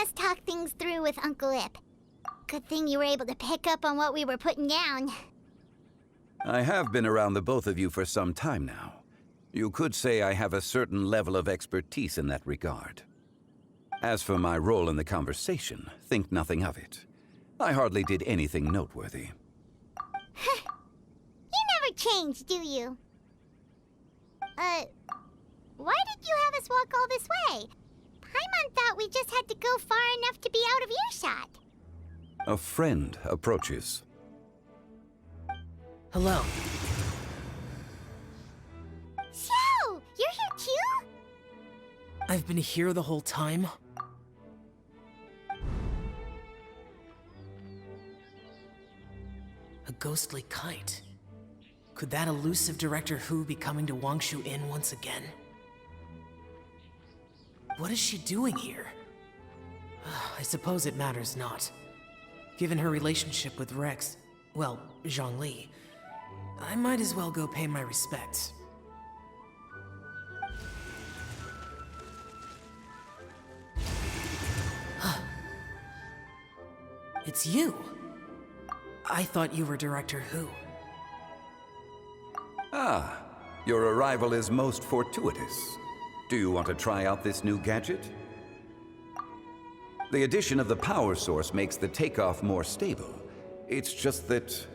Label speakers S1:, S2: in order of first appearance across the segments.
S1: us talk things through with Uncle Ip. Good thing you were able to pick up on what we were putting down.
S2: I have been around the both of you for some time now. You could say I have a certain level of expertise in that regard. As for my role in the conversation, think nothing of it. I hardly did anything noteworthy.
S1: You never change, do you? Why did you have us walk all this way? Paimon thought we just had to go far enough to be out of earshot.
S2: A friend approaches.
S3: Hello.
S1: Xiao, you're here too?
S3: I've been here the whole time. A ghostly kite. Could that elusive Director Hu be coming to Wangshu Inn once again? What is she doing here? I suppose it matters not. Given her relationship with Rex, well, Zhongli, I might as well go pay my respects. It's you! I thought you were Director Hu.
S2: Ah, your arrival is most fortuitous. Do you want to try out this new gadget? The addition of the power source makes the takeoff more stable. It's just that...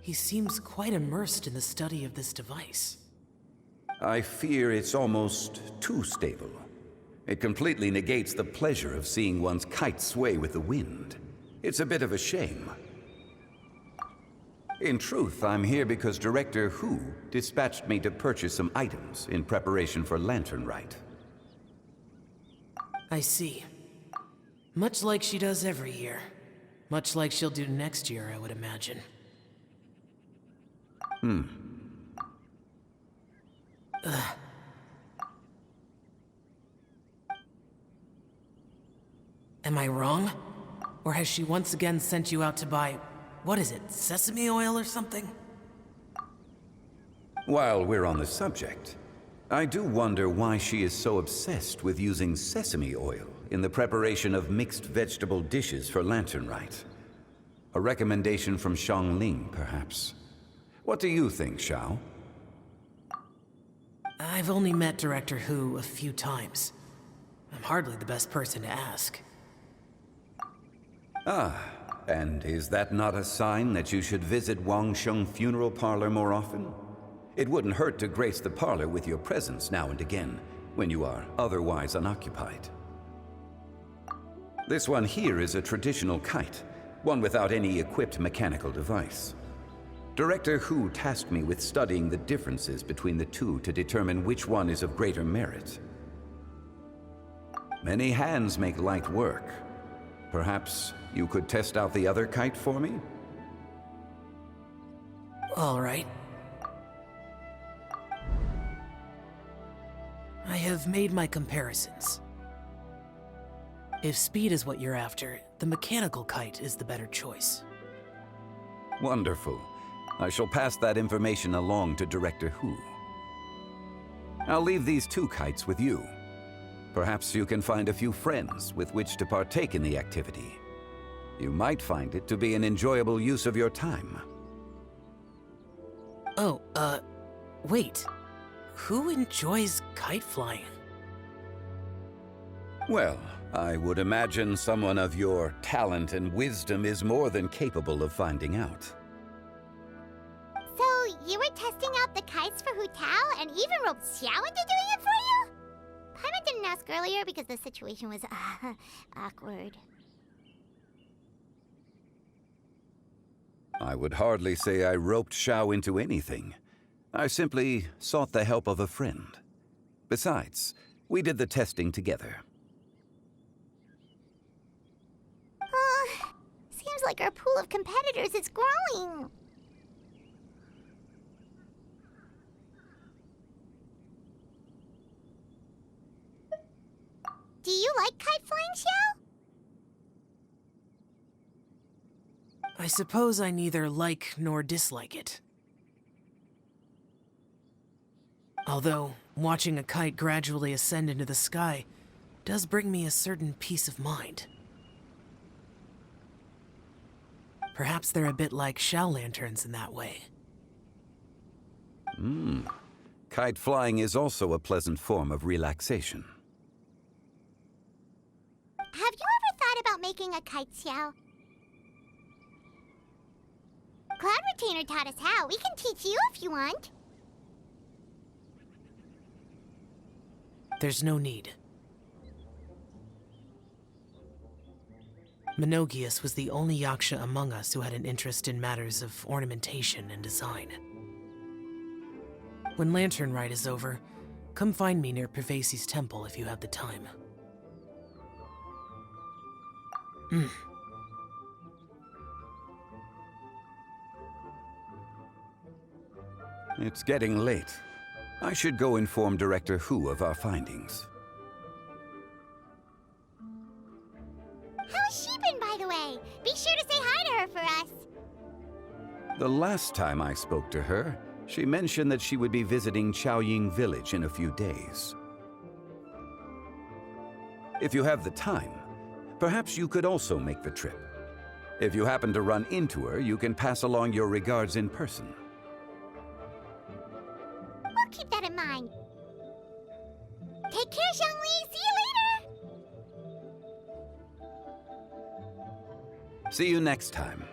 S3: He seems quite immersed in the study of this device.
S2: I fear it's almost too stable. It completely negates the pleasure of seeing one's kite sway with the wind. It's a bit of a shame. In truth, I'm here because Director Hu dispatched me to purchase some items in preparation for Lantern Rite.
S3: I see. Much like she does every year. Much like she'll do next year, I would imagine. Am I wrong? Or has she once again sent you out to buy, what is it, sesame oil or something?
S2: While we're on the subject, I do wonder why she is so obsessed with using sesame oil in the preparation of mixed vegetable dishes for Lantern Rite. A recommendation from Xiangling, perhaps. What do you think, Xiao?
S3: I've only met Director Hu a few times. I'm hardly the best person to ask.
S2: Ah, and is that not a sign that you should visit Wangsheng Funeral Parlor more often? It wouldn't hurt to grace the parlor with your presence now and again, when you are otherwise unoccupied. This one here is a traditional kite, one without any equipped mechanical device. Director Hu tasked me with studying the differences between the two to determine which one is of greater merit. Many hands make light work. Perhaps you could test out the other kite for me?
S3: All right. I have made my comparisons. If speed is what you're after, the mechanical kite is the better choice.
S2: Wonderful. I shall pass that information along to Director Hu. I'll leave these two kites with you. Perhaps you can find a few friends with which to partake in the activity. You might find it to be an enjoyable use of your time.
S3: Oh, wait. Who enjoys kite flying?
S2: Well, I would imagine someone of your talent and wisdom is more than capable of finding out.
S1: So, you were testing out the kites for Hu Tao and even roped Xiao into doing it for you? Paimon didn't ask earlier because the situation was, awkward.
S2: I would hardly say I roped Xiao into anything. I simply sought the help of a friend. Besides, we did the testing together.
S1: Seems like our pool of competitors is growing. Do you like kite flying, Xiao?
S3: I suppose I neither like nor dislike it. Although, watching a kite gradually ascend into the sky does bring me a certain peace of mind. Perhaps they're a bit like shell lanterns in that way.
S2: Kite flying is also a pleasant form of relaxation.
S1: Have you ever thought about making a kite, Xiao? Cloud Retainer taught us how. We can teach you if you want.
S3: There's no need. Menogias was the only Yaksha among us who had an interest in matters of ornamentation and design. When Lantern Rite is over, come find me near Pervasi's temple if you have the time.
S2: It's getting late. I should go inform Director Hu of our findings.
S1: How's she been, by the way? Be sure to say hi to her for us.
S2: The last time I spoke to her, she mentioned that she would be visiting Chaoying Village in a few days. If you have the time, perhaps you could also make the trip. If you happen to run into her, you can pass along your regards in person.
S1: We'll keep that in mind. Take care, Zhongli. See you later.
S2: See you next time.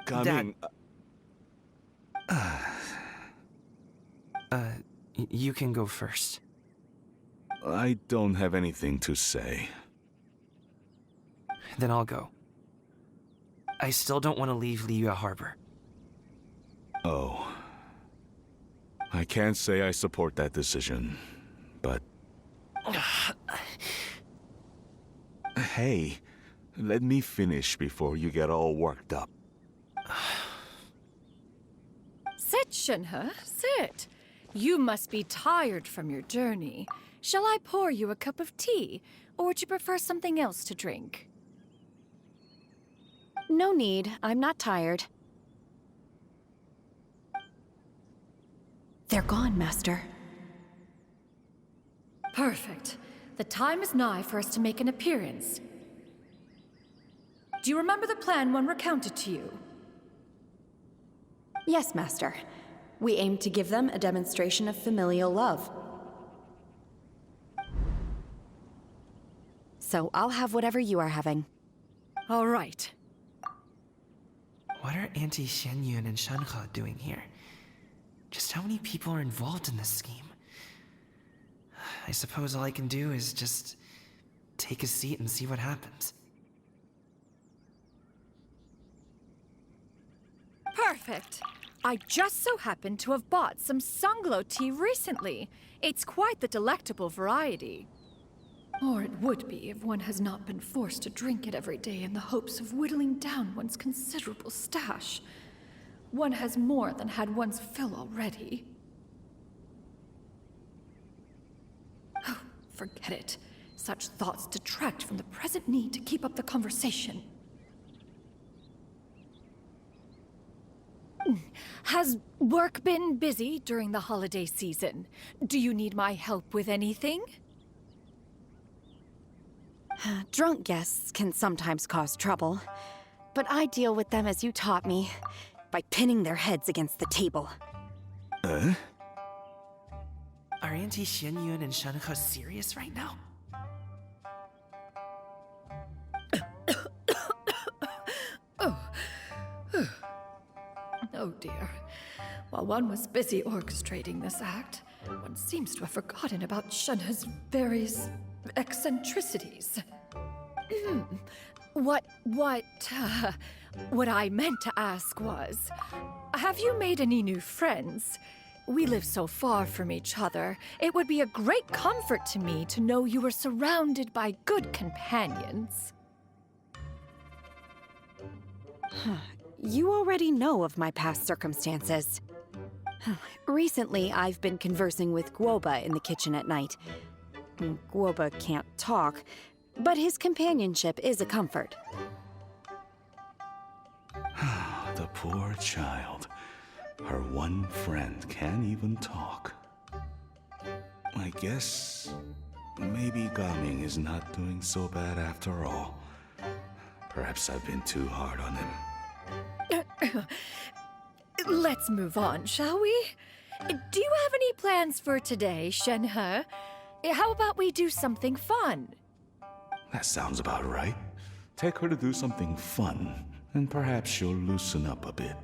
S4: Coming.
S5: You can go first.
S4: I don't have anything to say.
S5: Then I'll go. I still don't want to leave Liyue Harbor.
S4: Oh. I can't say I support that decision, but... Hey, let me finish before you get all worked up.
S6: Sit, Shenhe, sit. You must be tired from your journey. Shall I pour you a cup of tea, or would you prefer something else to drink?
S7: No need. I'm not tired. They're gone, Master.
S6: Perfect. The time is nigh for us to make an appearance. Do you remember the plan one recounted to you?
S7: Yes, Master. We aim to give them a demonstration of familial love. So I'll have whatever you are having.
S6: All right.
S5: What are Auntie Xianyun and Shenhe doing here? Just how many people are involved in this scheme? I suppose all I can do is just take a seat and see what happens.
S6: Perfect. I just so happen to have bought some Sunglow tea recently. It's quite the delectable variety. Or it would be if one has not been forced to drink it every day in the hopes of whittling down one's considerable stash. One has more than had one's fill already. Oh, forget it. Such thoughts detract from the present need to keep up the conversation. Has work been busy during the holiday season? Do you need my help with anything?
S7: Drunk guests can sometimes cause trouble, but I deal with them as you taught me, by pinning their heads against the table.
S5: Are Auntie Xianyun and Shenhe serious right now?
S6: Oh dear. While one was busy orchestrating this act, one seems to have forgotten about Shenhe's various eccentricities. What I meant to ask was, have you made any new friends? We live so far from each other. It would be a great comfort to me to know you were surrounded by good companions.
S7: You already know of my past circumstances. Recently, I've been conversing with Guoba in the kitchen at night. Guoba can't talk, But his companionship is a comfort.
S4: The poor child. Her one friend can't even talk. I guess maybe Gaming is not doing so bad after all. Perhaps I've been too hard on him.
S6: Let's move on, shall we? Do you have any plans for today, Shenhe? How about we do something fun?
S4: That sounds about right. Take her to do something fun, and perhaps she'll loosen up a bit.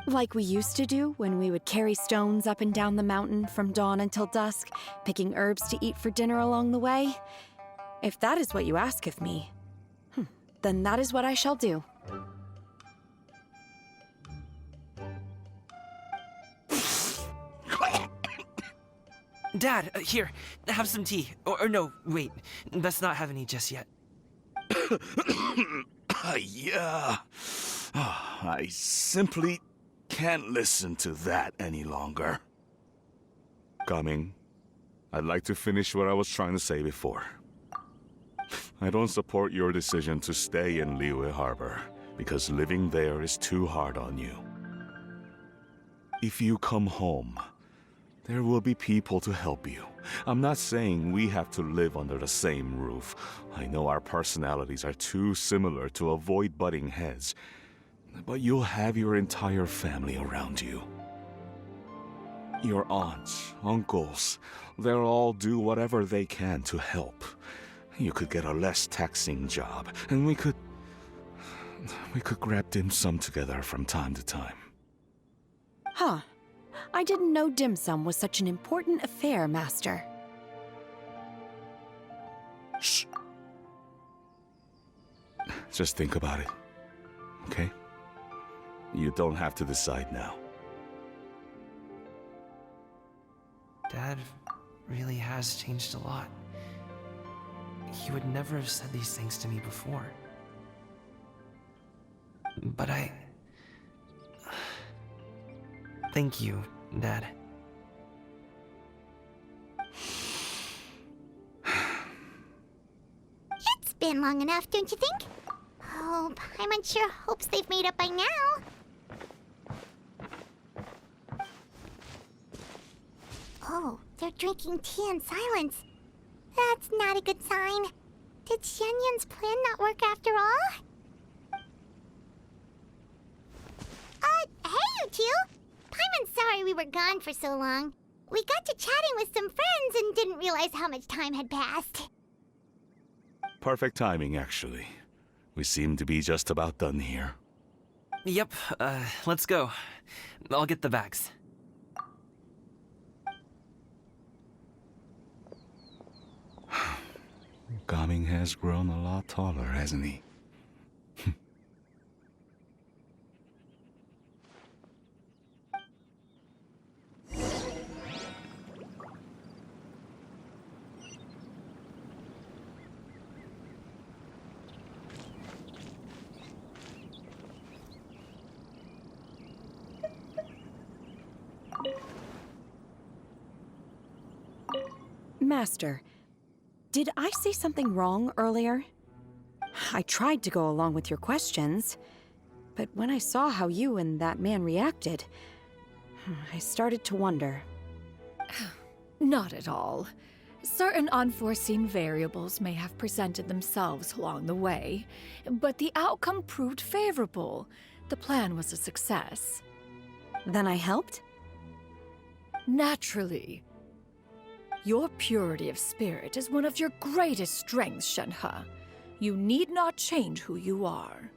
S7: Like we used to do when we would carry stones up and down the mountain from dawn until dusk, picking herbs to eat for dinner along the way. If that is what you ask of me, then that is what I shall do.
S5: Dad, here, have some tea. Or no, wait, let's not have any just yet.
S4: Yeah. I simply can't listen to that any longer. Coming. I'd like to finish what I was trying to say before. I don't support your decision to stay in Liyue Harbor, because living there is too hard on you. If you come home, there will be people to help you. I'm not saying we have to live under the same roof. I know our personalities are too similar to avoid butting heads. But you'll have your entire family around you. Your aunts, uncles, they'll all do whatever they can to help. You could get a less taxing job, and we could grab dim sum together from time to time.
S7: Huh. I didn't know dim sum was such an important affair, Master.
S4: Shh. Just think about it, okay? You don't have to decide now.
S5: Dad really has changed a lot. He would never have said these things to me before. But thank you, Dad.
S1: It's been long enough, don't you think? Oh, Paimon sure hopes they've made up by now. Oh, they're drinking tea in silence. That's not a good sign. Did Xianyun's plan not work after all? Hey, you two! Paimon's sorry we were gone for so long. We got to chatting with some friends and didn't realize how much time had passed.
S4: Perfect timing, actually. We seem to be just about done here.
S5: Yep, let's go. I'll get the bags.
S4: Gaming has grown a lot taller, hasn't he?
S7: Master, did I say something wrong earlier? I tried to go along with your questions, but when I saw how you and that man reacted, I started to wonder.
S6: Not at all. Certain unforeseen variables may have presented themselves along the way, but the outcome proved favorable. The plan was a success.
S7: Then I helped?
S6: Naturally. Your purity of spirit is one of your greatest strengths, Shenhe. You need not change who you are.